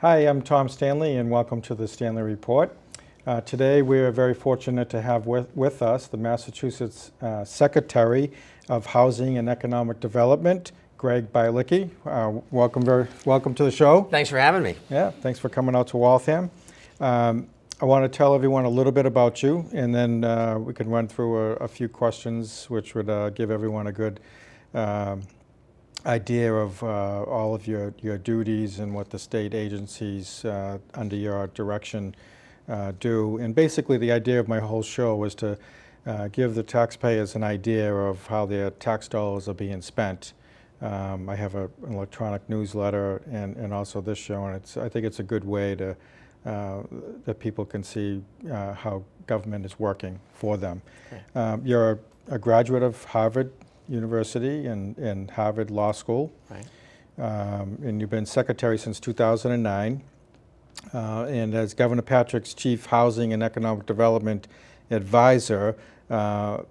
Hi, I'm Tom Stanley, and welcome to the Stanley Report. Today we are very fortunate to have with us the Massachusetts Secretary of Housing and Economic Development, Greg Bialecki. Welcome to the show. Thanks for having me. Yeah, thanks for coming out to Waltham. I want to tell everyone a little bit about you, and then we can run through a few questions which would give everyone a good idea of all of your duties and what the state agencies under your direction do. And basically the idea of my whole show was to give the taxpayers an idea of how their tax dollars are being spent. I have an electronic newsletter and also this show, and I think it's a good way to that people can see how government is working for them. Okay. You're a graduate of Harvard University and Harvard Law School. Right. And you've been secretary since 2009. And as Governor Patrick's chief housing and economic development advisor,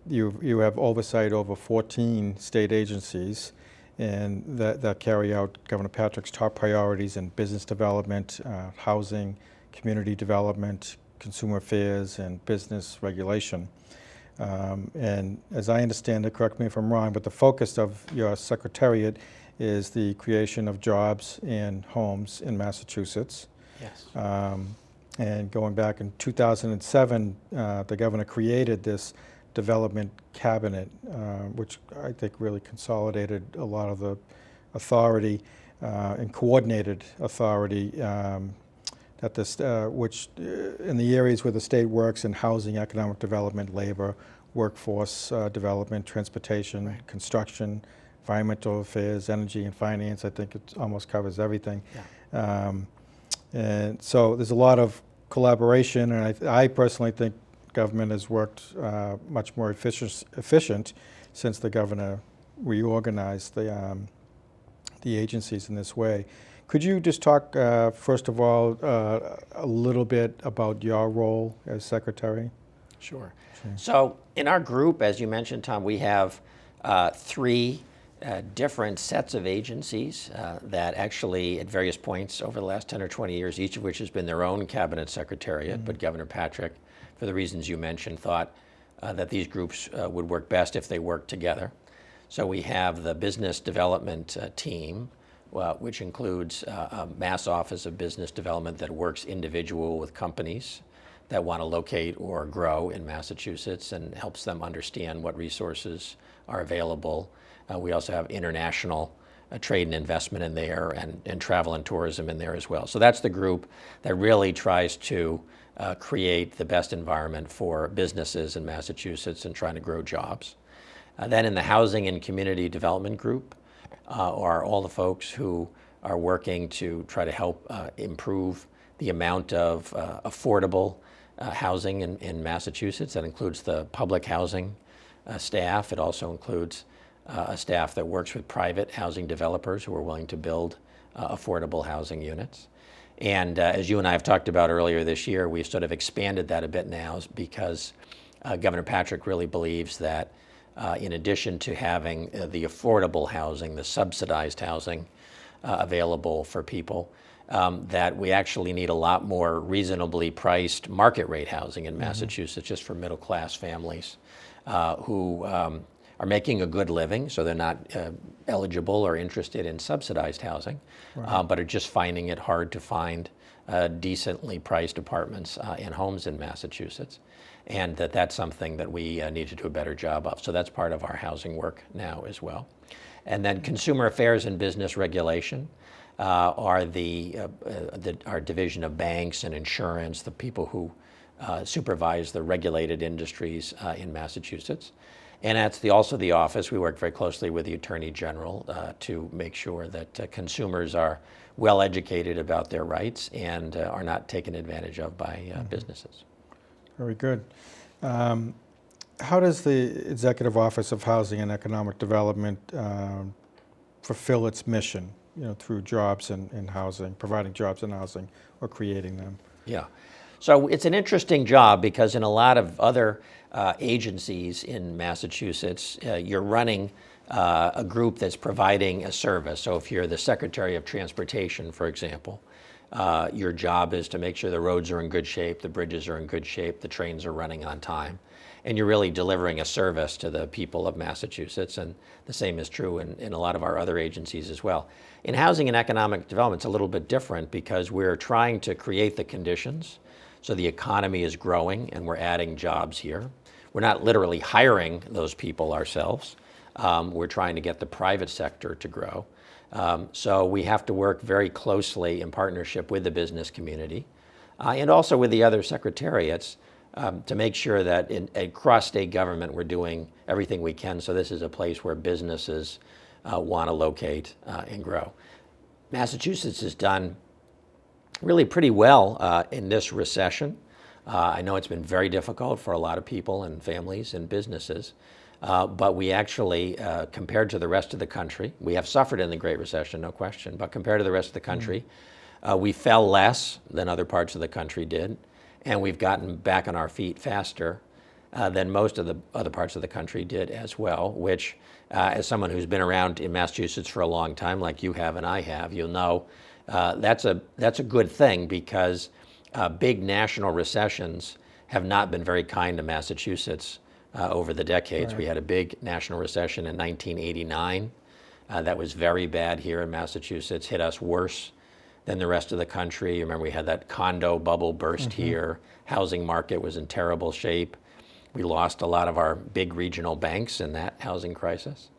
you have oversight over 14 state agencies and that carry out Governor Patrick's top priorities in business development, housing, community development, consumer affairs, and business regulation. And as I understand it, correct me if I'm wrong, but the focus of your secretariat is the creation of jobs and homes in Massachusetts. Yes. And going back in 2007, the governor created this development cabinet, which I think really consolidated a lot of the authority and coordinated authority at this, which in the areas where the state works in housing, economic development, labor, workforce development, transportation, right, construction, environmental affairs, energy and finance. I think it almost covers everything. Yeah. And so there's a lot of collaboration, and I personally think government has worked much more efficient since the governor reorganized the agencies in this way. Could you just talk, first of all, a little bit about your role as secretary? Sure. So in our group, as you mentioned, Tom, we have three different sets of agencies that actually at various points over the last 10 or 20 years, each of which has been their own cabinet secretariat, but Governor Patrick, for the reasons you mentioned, thought that these groups would work best if they worked together. So we have the business development team, which includes a Mass Office of Business Development that works individual with companies that want to locate or grow in Massachusetts and helps them understand what resources are available. We also have international trade and investment in there and travel and tourism in there as well. So that's the group that really tries to create the best environment for businesses in Massachusetts and trying to grow jobs. Then in the Housing and Community Development Group are all the folks who are working to try to help improve the amount of affordable housing in Massachusetts. That includes the public housing staff. It also includes a staff that works with private housing developers who are willing to build affordable housing units. And as you and I have talked about earlier this year, we've sort of expanded that a bit now because Governor Patrick really believes that in addition to having the affordable housing, the subsidized housing available for people, that we actually need a lot more reasonably priced market rate housing in Massachusetts just for middle class families who are making a good living, so they're not eligible or interested in subsidized housing, right, but are just finding it hard to find decently priced apartments and homes in Massachusetts. And that's something that we need to do a better job of. So that's part of our housing work now as well. And then consumer affairs and business regulation are our division of banks and insurance, the people who supervise the regulated industries in Massachusetts. And that's also the office. We work very closely with the Attorney General to make sure that consumers are well educated about their rights and are not taken advantage of by businesses. Very good. How does the Executive Office of Housing and Economic Development fulfill its mission, through jobs and housing, providing jobs and housing or creating them? Yeah. So it's an interesting job because in a lot of other agencies in Massachusetts, you're running a group that's providing a service. So if you're the Secretary of Transportation, for example, Your job is to make sure the roads are in good shape, the bridges are in good shape, the trains are running on time. And you're really delivering a service to the people of Massachusetts, and the same is true in a lot of our other agencies as well. In housing and economic development, it's a little bit different because we're trying to create the conditions so the economy is growing and we're adding jobs here. We're not literally hiring those people ourselves. We're trying to get the private sector to grow. So we have to work very closely in partnership with the business community and also with the other secretariats to make sure that across state government we're doing everything we can so this is a place where businesses want to locate and grow. Massachusetts has done really pretty well in this recession. I know it's been very difficult for a lot of people and families and businesses, but we actually, compared to the rest of the country, we have suffered in the Great Recession, no question, but compared to the rest of the country, we fell less than other parts of the country did, and we've gotten back on our feet faster than most of the other parts of the country did as well, which, as someone who's been around in Massachusetts for a long time, like you have and I have, you'll know that's a good thing because big national recessions have not been very kind to Massachusetts over the decades. Right. We had a big national recession in 1989 that was very bad here in Massachusetts, hit us worse than the rest of the country. Remember, we had that condo bubble burst here. Housing market was in terrible shape. We lost a lot of our big regional banks in that housing crisis.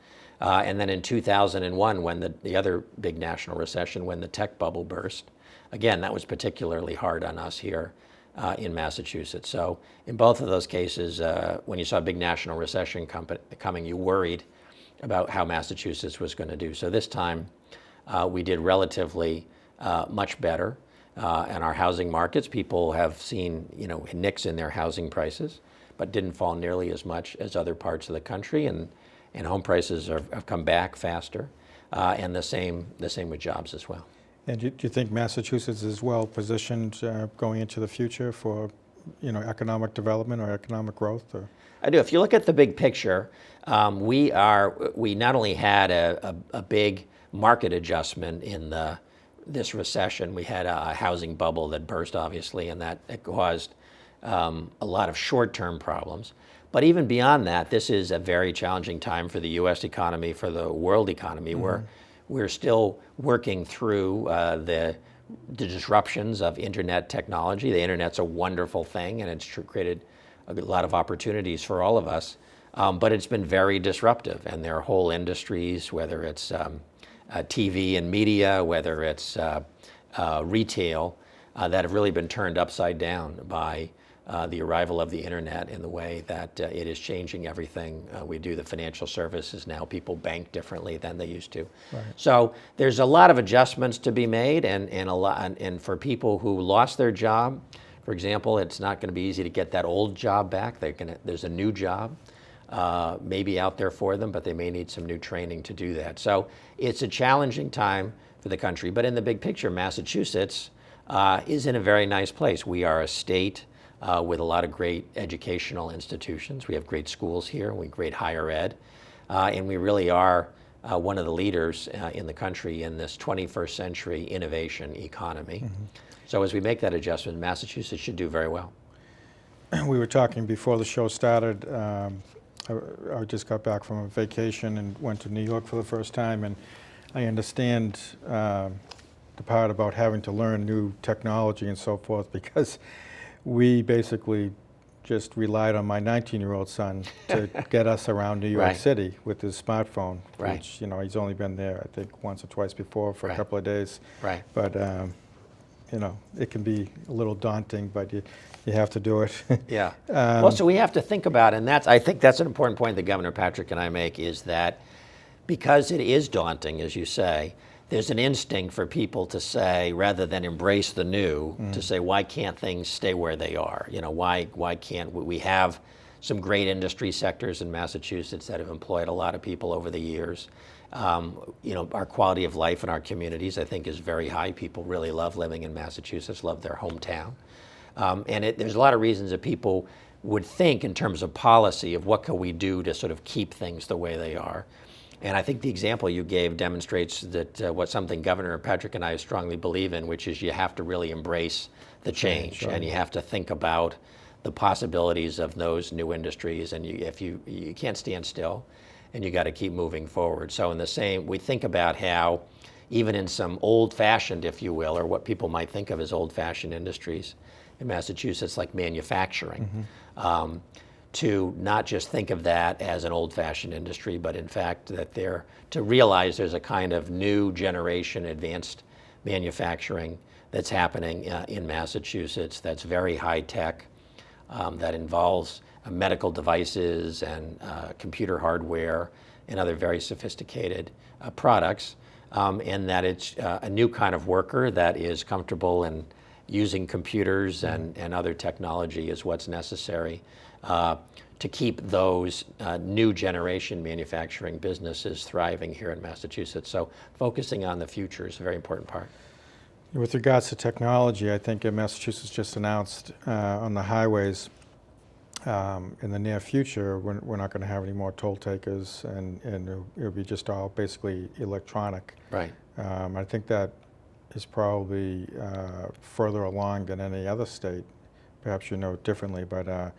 And then in 2001, when the other big national recession, when the tech bubble burst, again, that was particularly hard on us here in Massachusetts. So in both of those cases, when you saw a big national recession coming, you worried about how Massachusetts was going to do. So this time, we did relatively much better in our housing markets. People have seen, nicks in their housing prices, but didn't fall nearly as much as other parts of the country, and home prices have come back faster, and the same with jobs as well. And do you think Massachusetts is well positioned going into the future for, economic development or economic growth? Or? I do. If you look at the big picture, we not only had a big market adjustment in this recession. We had a housing bubble that burst, obviously, and that caused a lot of short-term problems. But even beyond that, this is a very challenging time for the U.S. economy, for the world economy. We're still working through the disruptions of internet technology. The internet's a wonderful thing, and it's created a lot of opportunities for all of us. But it's been very disruptive, and there are whole industries, whether it's TV and media, whether it's retail, that have really been turned upside down by the arrival of the internet in the way that it is changing everything we do. The financial services now, people bank differently than they used to. Right. So there's a lot of adjustments to be made, and for people who lost their job, for example, it's not going to be easy to get that old job back. There's a new job maybe out there for them, but they may need some new training to do that. So it's a challenging time for the country, but in the big picture, Massachusetts is in a very nice place. We are a state with a lot of great educational institutions. We have great schools here, we have great higher ed, and we really are one of the leaders in the country in this 21st century innovation economy. So as we make that adjustment, Massachusetts should do very well. We were talking before the show started. I just got back from a vacation and went to New York for the first time, and I understand the part about having to learn new technology and so forth, because we basically just relied on my 19-year-old son to get us around New York City with his smartphone, which, he's only been there, I think, once or twice before for a couple of days. But, it can be a little daunting, but you have to do it. Yeah. Well, so we have to think about, and I think that's an important point that Governor Patrick and I make, is that because it is daunting, as you say, there's an instinct for people to say, rather than embrace the new, to say, why can't things stay where they are? Why can't we have some great industry sectors in Massachusetts that have employed a lot of people over the years? Our quality of life in our communities, I think, is very high. People really love living in Massachusetts, love their hometown. There's a lot of reasons that people would think in terms of policy of what can we do to sort of keep things the way they are. And I think the example you gave demonstrates that what something Governor Patrick and I strongly believe in, which is you have to really embrace the change, right. and you have to think about the possibilities of those new industries, and you can't stand still, and you got to keep moving forward. So in the same, we think about how even in some old-fashioned, if you will, or what people might think of as old-fashioned industries in Massachusetts, like manufacturing, to not just think of that as an old-fashioned industry, but in fact that to realize there's a kind of new generation advanced manufacturing that's happening in Massachusetts that's very high-tech, that involves medical devices and computer hardware and other very sophisticated products, and that it's a new kind of worker that is comfortable in using computers and other technology is what's necessary to keep those new generation manufacturing businesses thriving here in Massachusetts. So focusing on the future is a very important part. With regards to technology, I think Massachusetts just announced on the highways in the near future, we're not going to have any more toll takers, and it'll be just all basically electronic. Right. I think that is probably further along than any other state. Perhaps you know it differently, but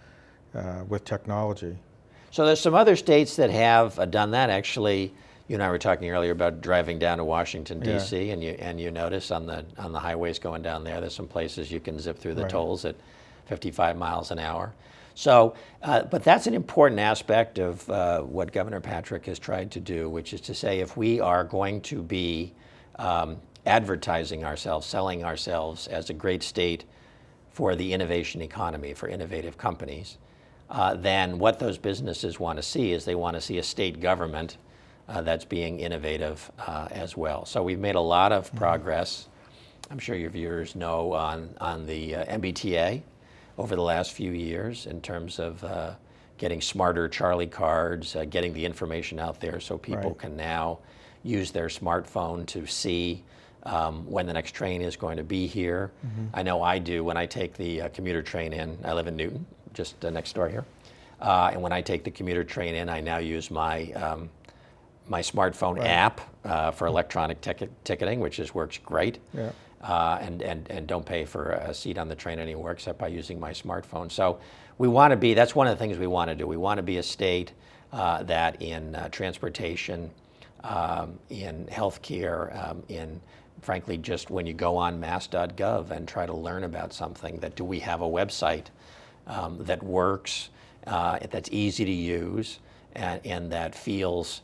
with technology. So there's some other states that have done that. Actually, you and I were talking earlier about driving down to Washington, D.C., and you notice on the highways going down there's some places you can zip through the tolls at 55 miles an hour. So, but that's an important aspect of what Governor Patrick has tried to do, which is to say if we are going to be advertising ourselves, selling ourselves as a great state for the innovation economy, for innovative companies, then what those businesses want to see is they want to see a state government that's being innovative as well. So we've made a lot of progress. I'm sure your viewers know on the MBTA over the last few years in terms of getting smarter Charlie cards, getting the information out there so people can now use their smartphone to see when the next train is going to be here. I know I do when I take the commuter train in. I live in Newton, just next door here. And when I take the commuter train in, I now use my my smartphone app for electronic ticketing, which works great. Yeah. And don't pay for a seat on the train anymore except by using my smartphone. So we want to be, that's one of the things we want to do. We want to be a state that in transportation, in healthcare, in frankly just when you go on mass.gov and try to learn about something, that do we have a website that works, that's easy to use, and that feels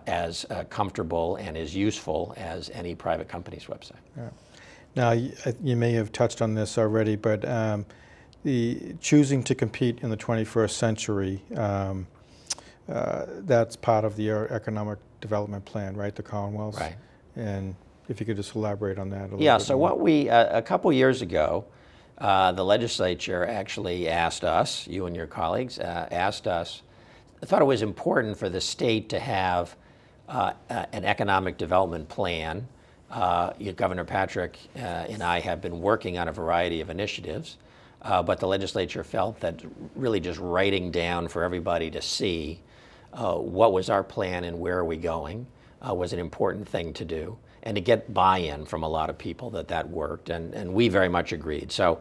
as comfortable and as useful as any private company's website. Yeah. Now, you may have touched on this already, but the choosing to compete in the 21st century, that's part of the economic development plan, right, the Commonwealth? Right. And if you could just elaborate on that a little bit. Yeah, so what we, a couple years ago, the legislature actually asked us, you and your colleagues, asked us, I thought it was important for the state to have an economic development plan. Governor Patrick and I have been working on a variety of initiatives, but the legislature felt that really just writing down for everybody to see what was our plan and where are we going was an important thing to do, and to get buy-in from a lot of people that worked, and we very much agreed. So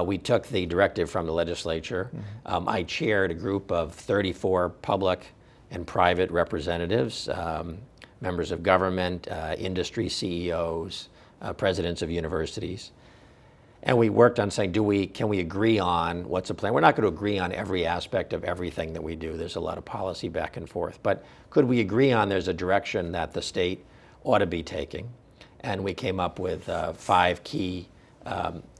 we took the directive from the legislature. I chaired a group of 34 public and private representatives, members of government, industry CEOs, presidents of universities. And we worked on saying, can we agree on what's the plan? We're not going to agree on every aspect of everything that we do. There's a lot of policy back and forth. But could we agree on there's a direction that the state ought to be taking? And we came up with 5 key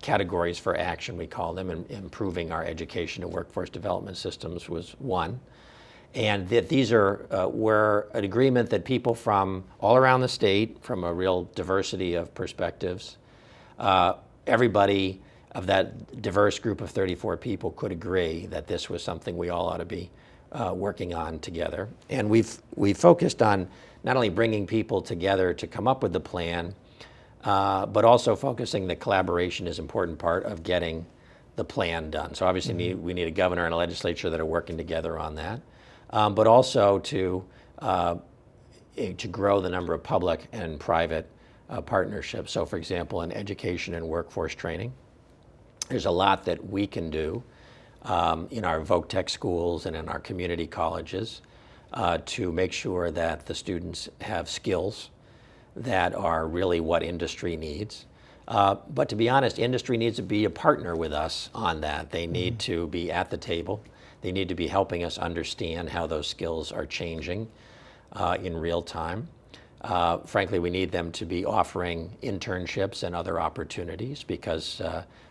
categories for action, we call them, and improving our education and workforce development systems was one. And that these were an agreement that people from all around the state, from a real diversity of perspectives, everybody of that diverse group of 34 people could agree that this was something we all ought to be working on together. And we've focused on not only bringing people together to come up with the plan, but also focusing that collaboration is an important part of getting the plan done. So obviously we need a governor and a legislature that are working together on that. But also to to grow the number of public and private partnerships. So for example, in education and workforce training, there's a lot that we can do in our Voc Tech schools and in our community colleges to make sure that the students have skills that are really what industry needs. But to be honest, industry needs to be a partner with us on that. They need to be at the table. They need to be helping us understand how those skills are changing in real time. Frankly, we need them to be offering internships and other opportunities because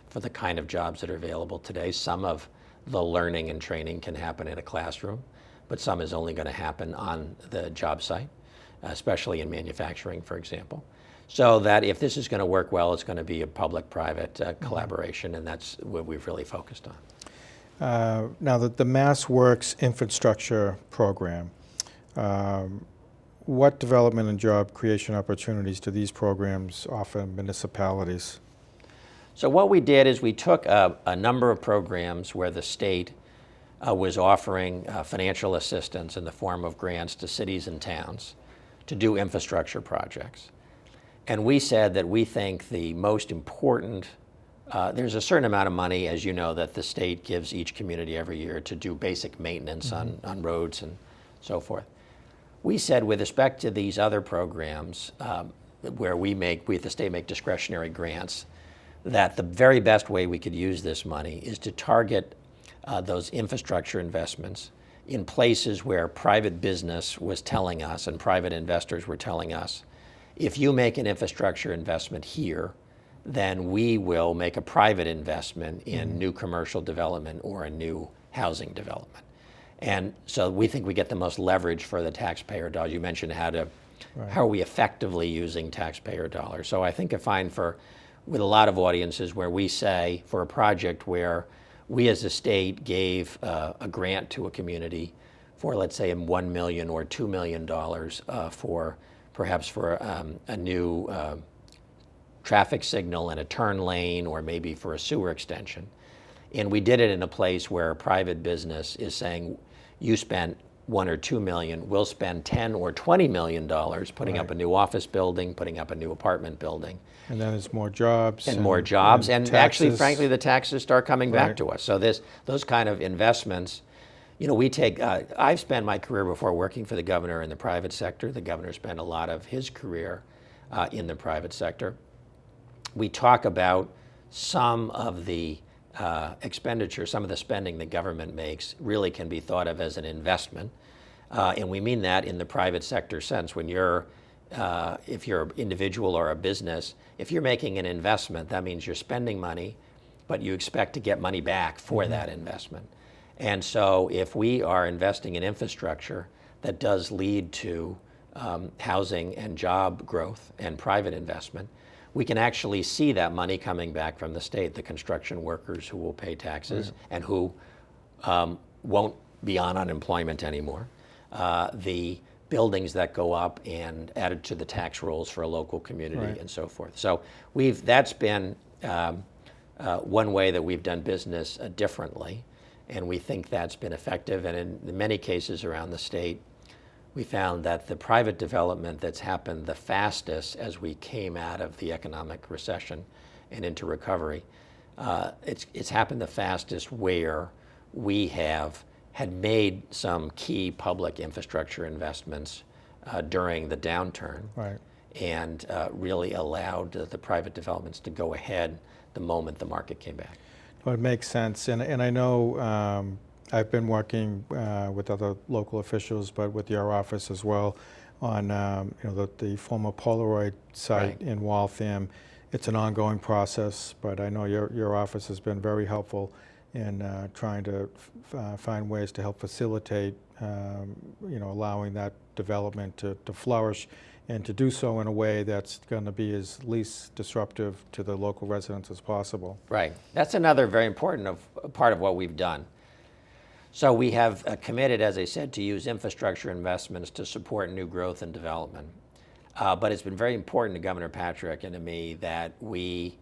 for the kind of jobs that are available today, some of the learning and training can happen in a classroom, but some is only going to happen on the job site, especially in manufacturing, for example. So that if this is going to work well, it's going to be a public-private collaboration, and that's what we've really focused on. Now, the MassWorks infrastructure program, what development and job creation opportunities do these programs offer municipalities? So what we did is we took a number of programs where the state was offering financial assistance in the form of grants to cities and towns to do infrastructure projects. And we said that we think the most important, there's a certain amount of money, as you know, that the state gives each community every year to do basic maintenance on roads and so forth. We said with respect to these other programs where the state make discretionary grants, that the very best way we could use this money is to target those infrastructure investments in places where private business was telling us and private investors were telling us, if you make an infrastructure investment here, then we will make a private investment in new commercial development or a new housing development. And so we think we get the most leverage for the taxpayer dollars. You mentioned how are we effectively using taxpayer dollars. So I think I find with a lot of audiences where we say for a project where we as a state gave a grant to a community for, let's say, $1 million or $2 million perhaps for a new traffic signal and a turn lane, or maybe for a sewer extension. And we did it in a place where private business is saying, you spent $1 or $2 million, we'll spend $10 or $20 million putting up a new office building, putting up a new apartment building. And then there's more jobs. And more jobs, and actually, frankly, the taxes start coming back Right. to us. So those kind of investments, you know, we take, I've spent my career before working for the governor in the private sector. The governor spent a lot of his career in the private sector. We talk about some of the expenditure, some of the spending the government makes really can be thought of as an investment. And we mean that in the private sector sense. When if you're an individual or a business, if you're making an investment, that means you're spending money, but you expect to get money back for that investment. And so if we are investing in infrastructure that does lead to housing and job growth and private investment, we can actually see that money coming back from the state, the construction workers who will pay taxes and who won't be on unemployment anymore, the buildings that go up and added to the tax rolls for a local community and so forth. So that's been one way that we've done business differently, and we think that's been effective. And in many cases around the state, we found that the private development that's happened the fastest as we came out of the economic recession and into recovery, it's happened the fastest where we had made some key public infrastructure investments during the downturn and really allowed the private developments to go ahead the moment the market came back. Well, it makes sense, and I know I've been working with other local officials, but with your office as well, on the former Polaroid site in Waltham. It's an ongoing process, but I know your office has been very helpful in trying to find ways to help facilitate, allowing that development to flourish, and to do so in a way that's going to be as least disruptive to the local residents as possible. Right. That's another very important part of what we've done. So we have committed, as I said, to use infrastructure investments to support new growth and development. But it's been very important to Governor Patrick and to me that we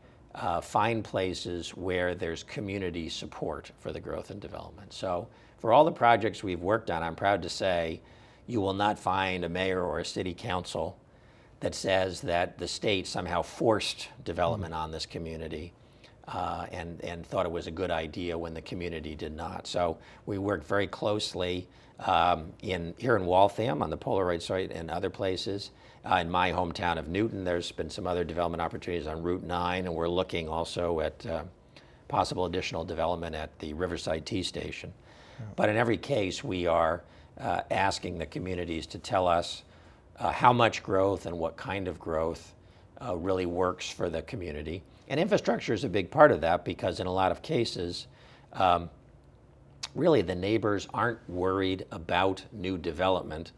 find places where there's community support for the growth and development. So for all the projects we've worked on, I'm proud to say, you will not find a mayor or a city council that says that the state somehow forced development on this community and thought it was a good idea when the community did not. So we worked very closely here in Waltham on the Polaroid site and other places. In my hometown of Newton, there's been some other development opportunities on Route 9, and we're looking also at possible additional development at the Riverside T Station. Yeah. But in every case, we are asking the communities to tell us how much growth and what kind of growth really works for the community. And infrastructure is a big part of that, because in a lot of cases, really the neighbors aren't worried about new development.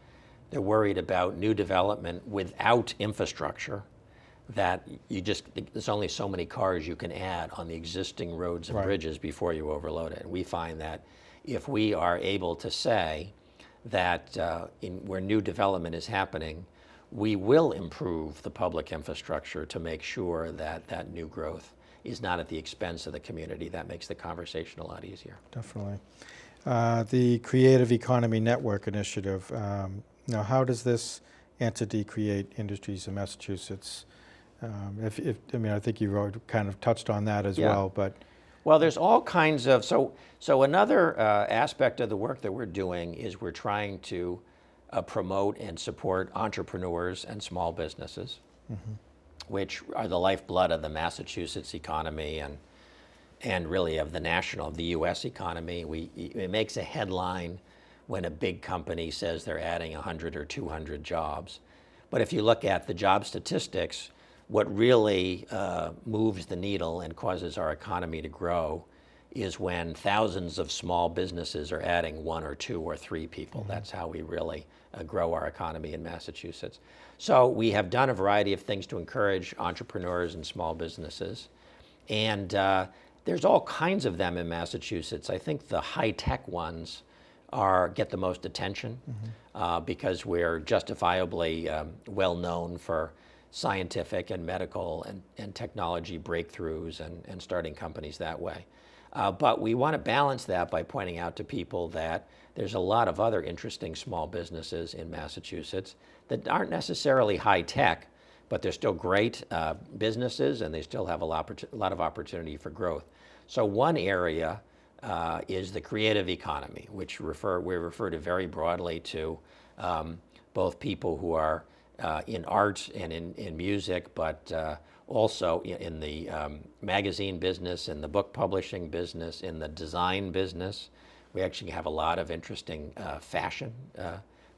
They're worried about new development without infrastructure, that there's only so many cars you can add on the existing roads and bridges before you overload it. And we find that if we are able to say that where new development is happening, we will improve the public infrastructure to make sure that that new growth is not at the expense of the community. That makes the conversation a lot easier. Definitely. The Creative Economy Network initiative, now how does this entity create industries in Massachusetts? I think you already kind of touched on that as well, but. Well, there's all kinds of, so another aspect of the work that we're doing is we're trying to promote and support entrepreneurs and small businesses, which are the lifeblood of the Massachusetts economy and really of the U.S. economy. It makes a headline when a big company says they're adding 100 or 200 jobs. But if you look at the job statistics, what really moves the needle and causes our economy to grow is when thousands of small businesses are adding 1 or 2 or 3 people. That's how we really grow our economy in Massachusetts. So we have done a variety of things to encourage entrepreneurs and small businesses. And there's all kinds of them in Massachusetts. I think the high-tech ones get the most attention because we're justifiably well known for scientific and medical and technology breakthroughs and starting companies that way. But we want to balance that by pointing out to people that there's a lot of other interesting small businesses in Massachusetts that aren't necessarily high tech, but they're still great businesses, and they still have a lot of opportunity for growth. So one area is the creative economy, which we refer to very broadly to both people who are in art and in music, but also in the magazine business, in the book publishing business, in the design business. We actually have a lot of interesting fashion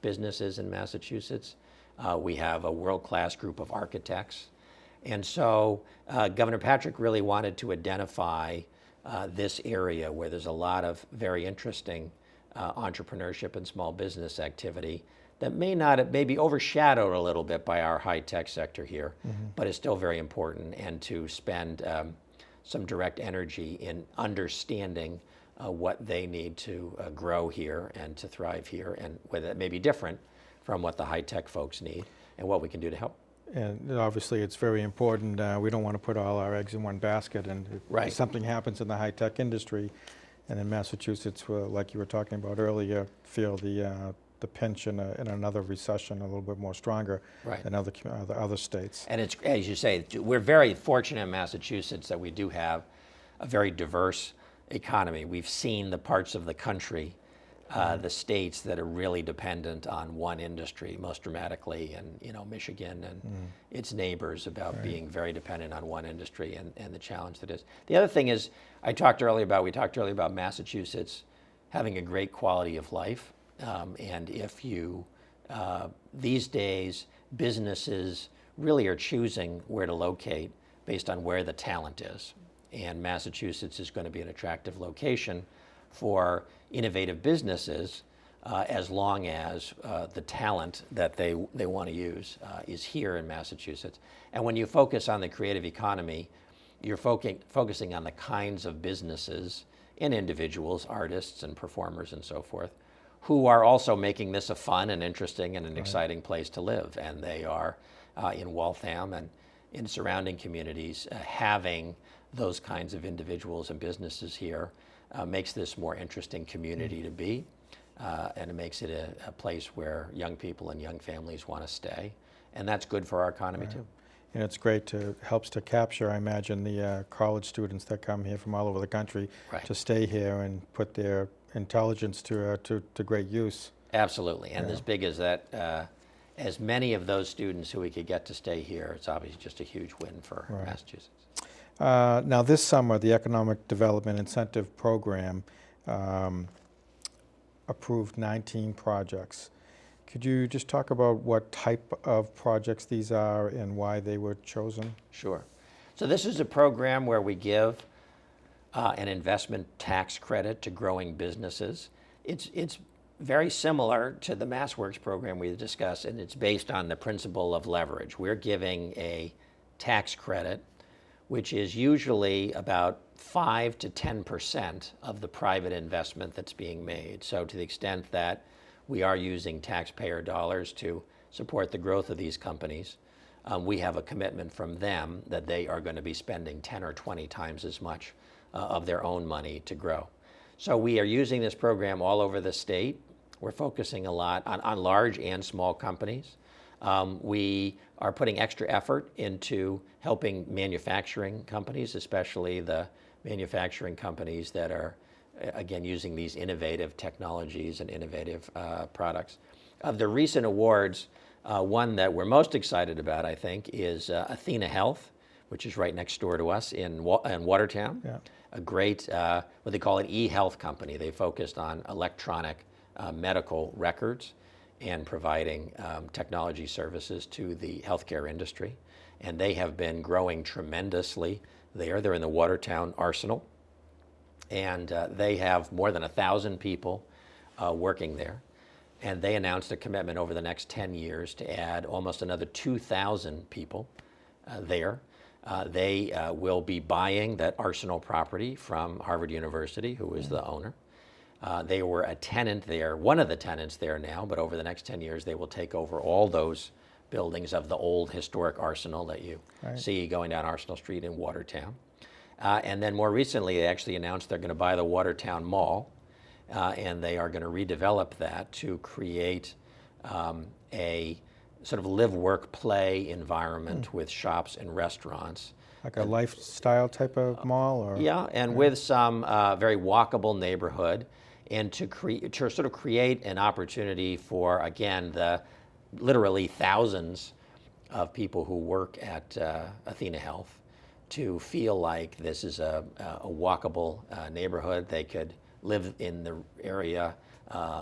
businesses in Massachusetts. We have a world-class group of architects. And so Governor Patrick really wanted to identify this area where there's a lot of very interesting entrepreneurship and small business activity that may be overshadowed a little bit by our high-tech sector here, but is still very important, and to spend some direct energy in understanding what they need to grow here and to thrive here, and whether that may be different from what the high-tech folks need and what we can do to help. And obviously it's very important. We don't want to put all our eggs in one basket, and if something happens in the high-tech industry, and in Massachusetts, like you were talking about earlier, feel the pinch in another recession a little bit more stronger than other states. And it's, as you say, we're very fortunate in Massachusetts that we do have a very diverse economy. We've seen the parts of the country, the states that are really dependent on one industry, most dramatically, and Michigan and its neighbors about being very dependent on one industry and the challenge that is. The other thing is, we talked earlier about Massachusetts having a great quality of life. And if you, these days, businesses really are choosing where to locate based on where the talent is. And Massachusetts is going to be an attractive location for innovative businesses as long as the talent that they want to use is here in Massachusetts. And when you focus on the creative economy, you're focusing on the kinds of businesses and individuals, artists and performers and so forth, who are also making this a fun and interesting and an exciting place to live. And they are in Waltham and in surrounding communities. Having those kinds of individuals and businesses here makes this more interesting community to be. and it makes it a place where young people and young families want to stay, and that's good for our economy too. And it's great helps to capture, I imagine, the college students that come here from all over the country to stay here and put their intelligence to great use. Absolutely, and as big as that, as many of those students who we could get to stay here, it's obviously just a huge win for Massachusetts. Now this summer, the Economic Development Incentive Program approved 19 projects. Could you just talk about what type of projects these are and why they were chosen? Sure. So this is a program where we give an investment tax credit to growing businesses. It's very similar to the MassWorks program we discussed, and it's based on the principle of leverage. We're giving a tax credit, which is usually about 5 to 10% of the private investment that's being made. So to the extent that we are using taxpayer dollars to support the growth of these companies, we have a commitment from them that they are going to be spending 10 or 20 times as much of their own money to grow. So we are using this program all over the state. We're focusing a lot on large and small companies. We are putting extra effort into helping manufacturing companies, especially the manufacturing companies that are, again, using these innovative technologies and innovative products. Of the recent awards, one that we're most excited about, I think, is Athena Health, which is right next door to us in Watertown. Yeah. A great, what they call an e-health company. They focused on electronic medical records and providing technology services to the healthcare industry. And they have been growing tremendously there. They're in the Watertown Arsenal. And they have more than 1,000 people working there. And they announced a commitment over the next 10 years to add almost another 2,000 people there. They will be buying that Arsenal property from Harvard University, who is the owner. They were a tenant there, one of the tenants there now, but over the next 10 years they will take over all those buildings of the old historic Arsenal that you see going down Arsenal Street in Watertown. And then more recently they actually announced they're going to buy the Watertown Mall, and they are going to redevelop that to create a sort of live, work, play environment with shops and restaurants. Like a lifestyle type of mall? Or? Yeah, and with some very walkable neighborhood, and to sort of create an opportunity for, again, the literally thousands of people who work at Athena Health to feel like this is a walkable neighborhood. They could live in the area.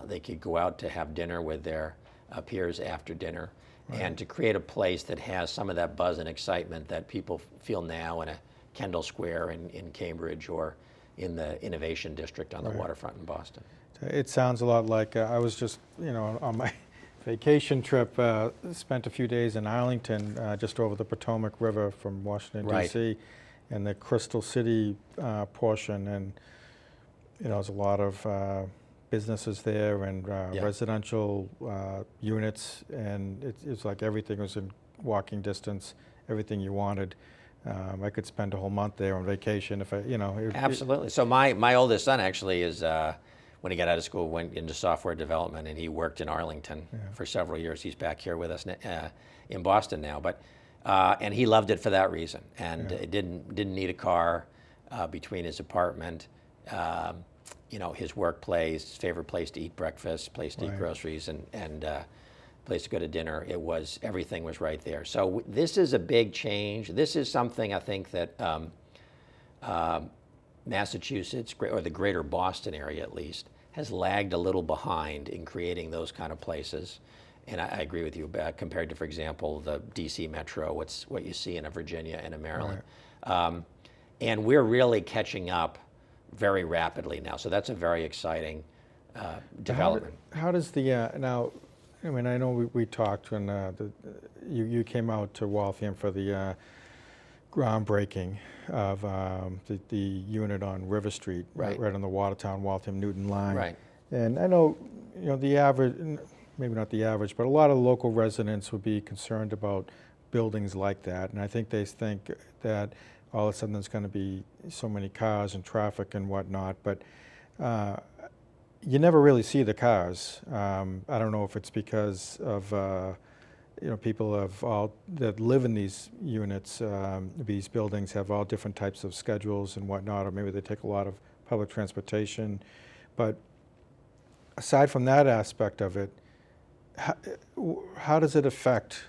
They could go out to have dinner with their peers after dinner. And to create a place that has some of that buzz and excitement that people feel now in a Kendall Square in Cambridge or in the Innovation District on the waterfront in Boston. It sounds a lot like, I was just, on my vacation trip, spent a few days in Arlington, just over the Potomac River from Washington, D.C., and the Crystal City portion, and, there's a lot of businesses there and residential units, and it's like everything was in walking distance, everything you wanted. I could spend a whole month there on vacation if I, Absolutely. So my oldest son actually is, when he got out of school, went into software development, and he worked in Arlington for several years. He's back here with us in Boston now, but and he loved it for that reason, and didn't need a car between his apartment, his workplace, favorite place to eat breakfast, place to eat groceries, and place to go to dinner. Everything was right there. So this is a big change. This is something I think that Massachusetts, or the greater Boston area at least, has lagged a little behind in creating those kind of places. And I agree with you, compared to, for example, the DC Metro, what you see in a Virginia and a Maryland. And we're really catching up very rapidly now. So that's a very exciting development. How does the, now, I mean, I know we talked when you came out to Waltham for the groundbreaking of the unit on River Street, right on the Waltham Newton line. Right. And I know, the average, maybe not the average, but a lot of local residents would be concerned about buildings like that. And I think they think that all of a sudden there's going to be so many cars and traffic and whatnot. But you never really see the cars. I don't know if it's because of people that live in these units, these buildings have all different types of schedules and whatnot, or maybe they take a lot of public transportation. But aside from that aspect of it, how does it affect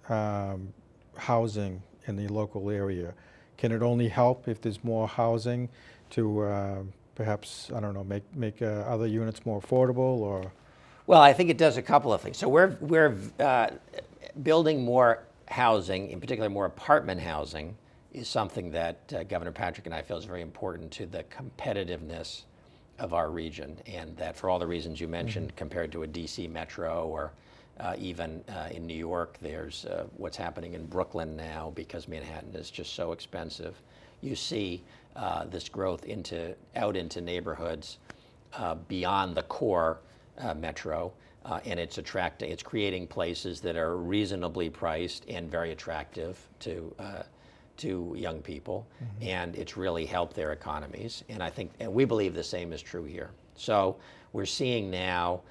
housing in the local area? Can it only help if there's more housing to perhaps, I don't know, make other units more affordable, or? Well, I think it does a couple of things. So we're building more housing, in particular more apartment housing, is something that Governor Patrick and I feel is very important to the competitiveness of our region, and that for all the reasons you mentioned, compared to a DC metro or even in New York, there's what's happening in Brooklyn now because Manhattan is just so expensive. You see this growth out into neighborhoods beyond the core metro, and it's creating places that are reasonably priced and very attractive to young people, and it's really helped their economies. And we believe the same is true here. So we're seeing now,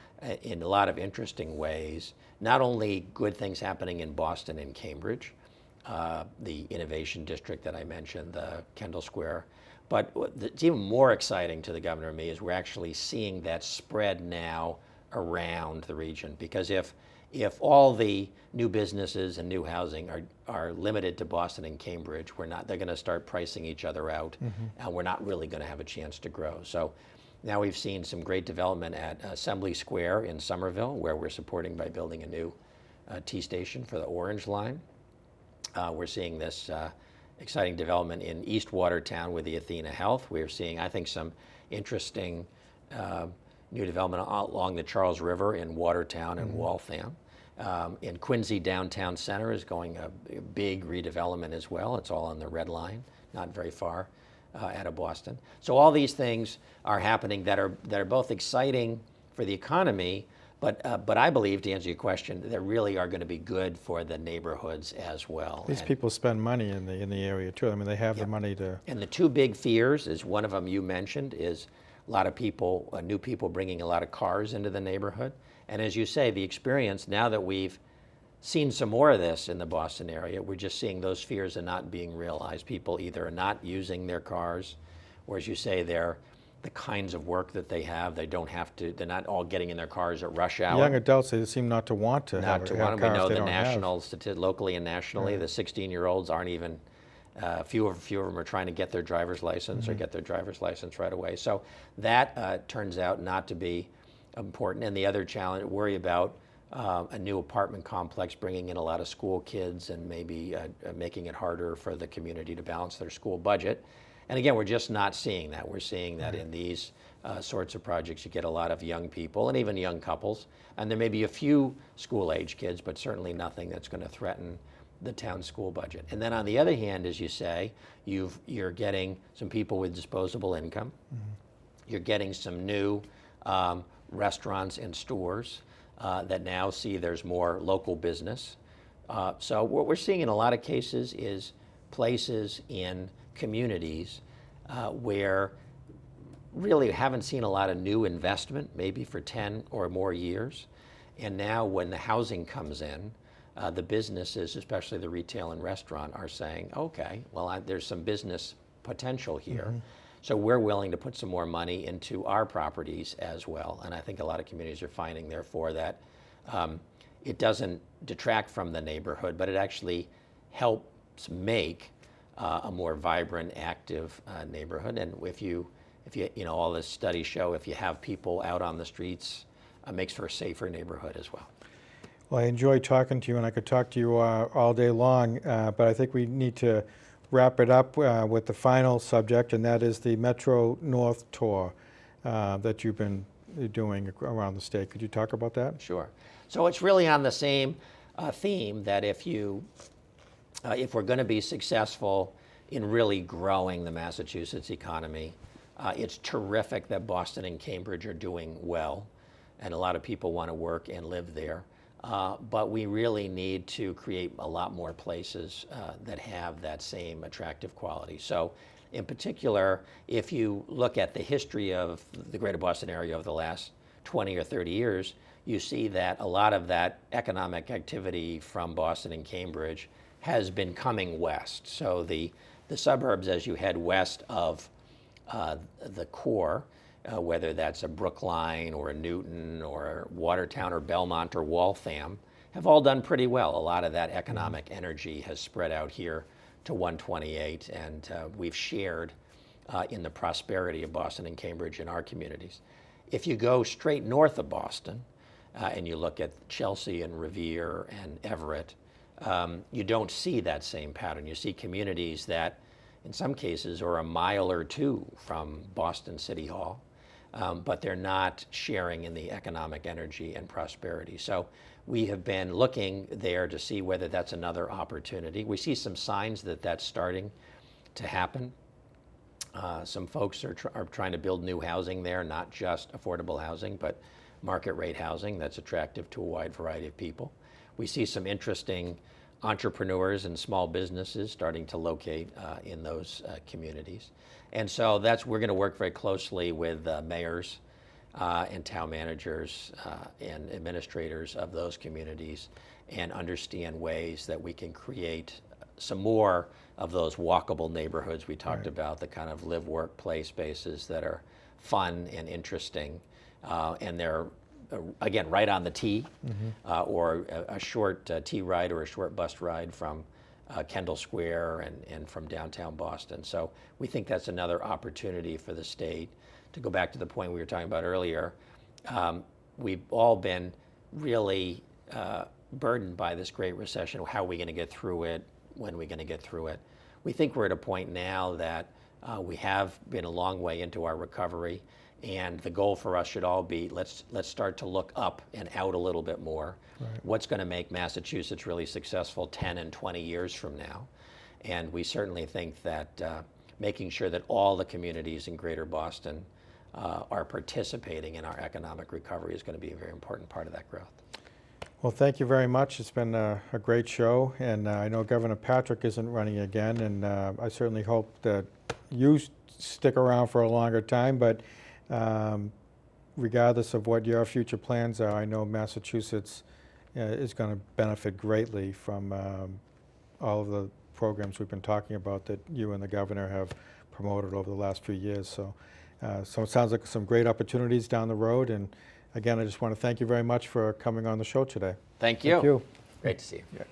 in a lot of interesting ways, not only good things happening in Boston and Cambridge, the innovation district that I mentioned, the Kendall Square, but it's even more exciting to the governor and me is we're actually seeing that spread now around the region. Because if all the new businesses and new housing are limited to Boston and Cambridge, they're going to start pricing each other out, and we're not really going to have a chance to grow. So now we've seen some great development at Assembly Square in Somerville, where we're supporting by building a new T station for the Orange Line. We're seeing this exciting development in East Watertown with the Athena Health. We're seeing, I think, some interesting new development along the Charles River in Watertown and Waltham. In Quincy Downtown Center is going a big redevelopment as well. It's all on the Red Line, not very far out of Boston. So all these things are happening that are both exciting for the economy, but I believe, to answer your question, they really are going to be good for the neighborhoods as well. These people spend money in the area too. I mean, they have the money to. And the two big fears is, one of them you mentioned, is a lot of people, new people bringing a lot of cars into the neighborhood. And as you say, the experience, now that we've seen some more of this in the Boston area, we're just seeing those fears are not being realized. People either are not using their cars, or as you say, the kinds of work that they have, they're not all getting in their cars at rush hour. Young adults, they seem not to want to have cars. We know the national, locally and nationally, the 16-year-olds aren't even, few of them are trying to get their driver's license or get their driver's license right away. So that turns out not to be important. And the other challenge, worry about a new apartment complex bringing in a lot of school kids and maybe making it harder for the community to balance their school budget. And again, we're just not seeing that. We're seeing that in these sorts of projects, you get a lot of young people and even young couples. And there may be a few school-age kids, but certainly nothing that's going to threaten the town school budget. And then on the other hand, as you say, you're getting some people with disposable income. You're getting some new restaurants and stores that now see there's more local business. So what we're seeing in a lot of cases is places in communities where really haven't seen a lot of new investment, maybe for 10 or more years. And now when the housing comes in, the businesses, especially the retail and restaurant, are saying, okay, well, there's some business potential here. So we're willing to put some more money into our properties as well. And I think a lot of communities are finding, therefore, that it doesn't detract from the neighborhood, but it actually helps make a more vibrant, active neighborhood. And if you all the studies show, if you have people out on the streets, it makes for a safer neighborhood as well. Well, I enjoyed talking to you, and I could talk to you all day long, but I think we need to wrap it up with the final subject, and that is the Metro North Tour that you've been doing around the state. Could you talk about that? Sure. So it's really on the same theme that if we're going to be successful in really growing the Massachusetts economy, it's terrific that Boston and Cambridge are doing well, and a lot of people want to work and live there. But we really need to create a lot more places that have that same attractive quality. So In particular, if you look at the history of the greater Boston area over the last 20 or 30 years, you see that a lot of that economic activity from Boston and Cambridge has been coming west. So the suburbs, as you head west of the core, whether that's a Brookline or a Newton or Watertown or Belmont or Waltham, have all done pretty well. A lot of that economic energy has spread out here to 128, and we've shared in the prosperity of Boston and Cambridge in our communities. If you go straight north of Boston and you look at Chelsea and Revere and Everett, you don't see that same pattern. You see communities that in some cases are a mile or two from Boston City Hall, but they're not sharing in the economic energy and prosperity. So we have been looking there to see whether that's another opportunity. We see some signs that that's starting to happen. Some folks are trying to build new housing there, not just affordable housing, but market rate housing that's attractive to a wide variety of people. We see some interesting entrepreneurs and small businesses starting to locate in those communities. And so we're going to work very closely with mayors and town managers and administrators of those communities and understand ways that we can create some more of those walkable neighborhoods we talked about, the kind of live, work, play spaces that are fun and interesting, and they're again right on the T, or a short T ride or a short bus ride from Kendall Square and from downtown Boston. So we think that's another opportunity for the state. To go back to the point we were talking about earlier, we've all been really burdened by this Great Recession. How are we going to get through it? When are we going to get through it? We think we're at a point now that we have been a long way into our recovery, and the goal for us should all be let's start to look up and out a little bit more. What's going to make Massachusetts really successful 10 and 20 years from now? And we certainly think that making sure that all the communities in Greater Boston are participating in our economic recovery is going to be a very important part of that growth. Well, thank you very much. It's been a great show, and I know Governor Patrick isn't running again, and I certainly hope that you stick around for a longer time, but regardless of what your future plans are, I know Massachusetts is going to benefit greatly from all of the programs we've been talking about that you and the governor have promoted over the last few years. So it sounds like some great opportunities down the road, and again, I just want to thank you very much for coming on the show today. Thank you. Thank you. Great to see you. Yeah.